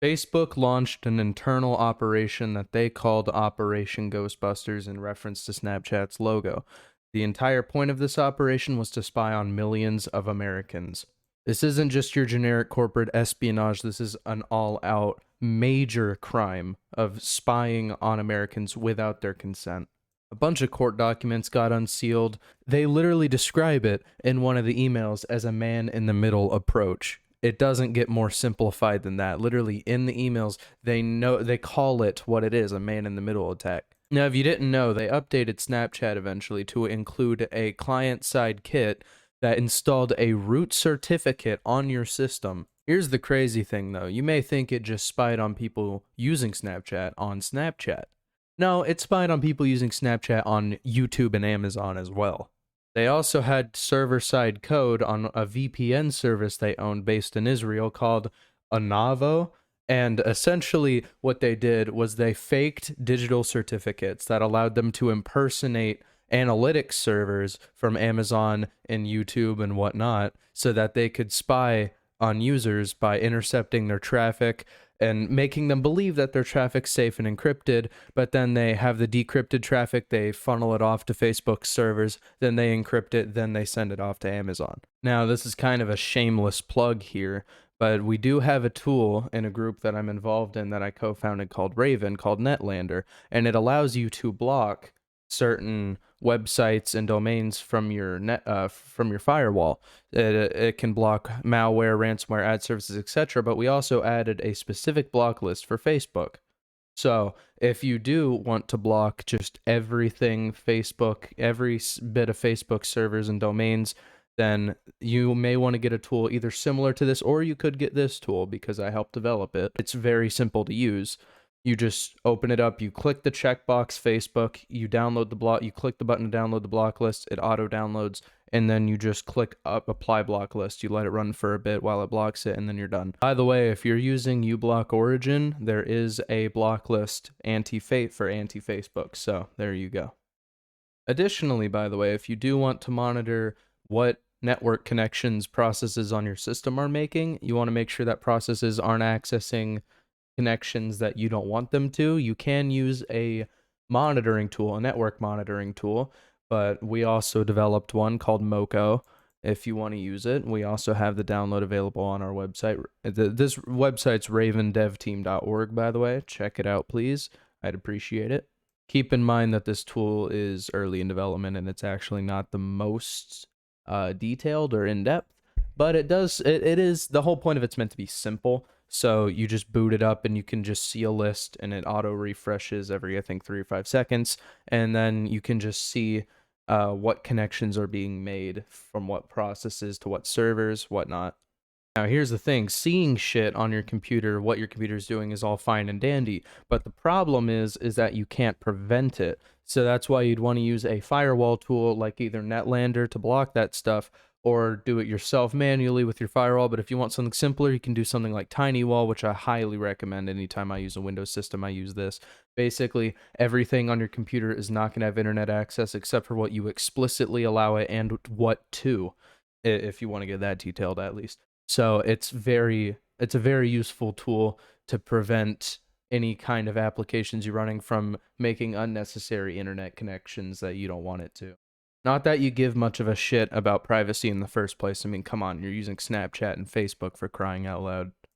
Facebook launched an internal operation that they called Operation Ghostbusters in reference to Snapchat's logo. The entire point of this operation was to spy on millions of Americans. This isn't just your generic corporate espionage, this is an all out major crime of spying on Americans without their consent. A bunch of court documents got unsealed. They literally describe it in one of the emails as a man in the middle approach. It doesn't get more simplified than that. Literally in the emails, they call it what it is, a man in the middle attack. Now, if you didn't know, they updated Snapchat eventually to include a client-side kit that installed a root certificate on your system. Here's the crazy thing though. You may think it just spied on people using Snapchat on Snapchat. No, it spied on people using Snapchat on YouTube and Amazon as well. They also had server-side code on a VPN service they owned based in Israel called Anavo, and essentially what they did was they faked digital certificates that allowed them to impersonate analytics servers from Amazon and YouTube and whatnot so that they could spy on users by intercepting their traffic and making them believe that their traffic's safe and encrypted, but then they have the decrypted traffic, they funnel it off to Facebook servers, then they encrypt it, then they send it off to Amazon. Now, this is kind of a shameless plug here, but we do have a tool in a group that I'm involved in that I co-founded called Raven, called Netlander, and it allows you to block certain websites and domains from your from your firewall. It can block malware, ransomware, ad services, etc. But we also added a specific block list for Facebook. So if you do want to block just everything Facebook, every bit of Facebook servers and domains, then you may want to get a tool either similar to this, or you could get this tool because I helped develop it. It's very simple to use. You just open it up, you click the checkbox Facebook, you download the block, you click the button to download the block list, it auto downloads, and then you just click up apply block list. You let it run for a bit while it blocks it, and then you're done. By the way, if you're using uBlock Origin, there is a block list for anti-Facebook, so there you go. Additionally, by the way, if you do want to monitor what network connections processes on your system are making, you want to make sure that processes aren't accessing connections that you don't want them to. You can use a monitoring tool, a network monitoring tool, but we also developed one called Moco if you want to use it. We also have the download available on our website. This website's ravendevteam.org, by the way. Check it out, please. I'd appreciate it. Keep in mind that this tool is early in development and it's actually not the most detailed or in-depth, but it is, the whole point of it's meant to be simple. So you just boot it up and you can just see a list and it auto refreshes every, I think, 3 or 5 seconds. And then you can just see what connections are being made from what processes to what servers, whatnot. Now, here's the thing. Seeing shit on your computer, what your computer's doing, is all fine and dandy. But the problem is that you can't prevent it. So that's why you'd want to use a firewall tool like either Netlander to block that stuff, or do it yourself manually with your firewall. But if you want something simpler, you can do something like TinyWall, which I highly recommend. Anytime I use a Windows system, I use this. Basically, everything on your computer is not going to have internet access except for what you explicitly allow it and what to, if you want to get that detailed at least. So it's a very useful tool to prevent any kind of applications you're running from making unnecessary internet connections that you don't want it to. Not that you give much of a shit about privacy in the first place. I mean, come on, you're using Snapchat and Facebook, for crying out loud.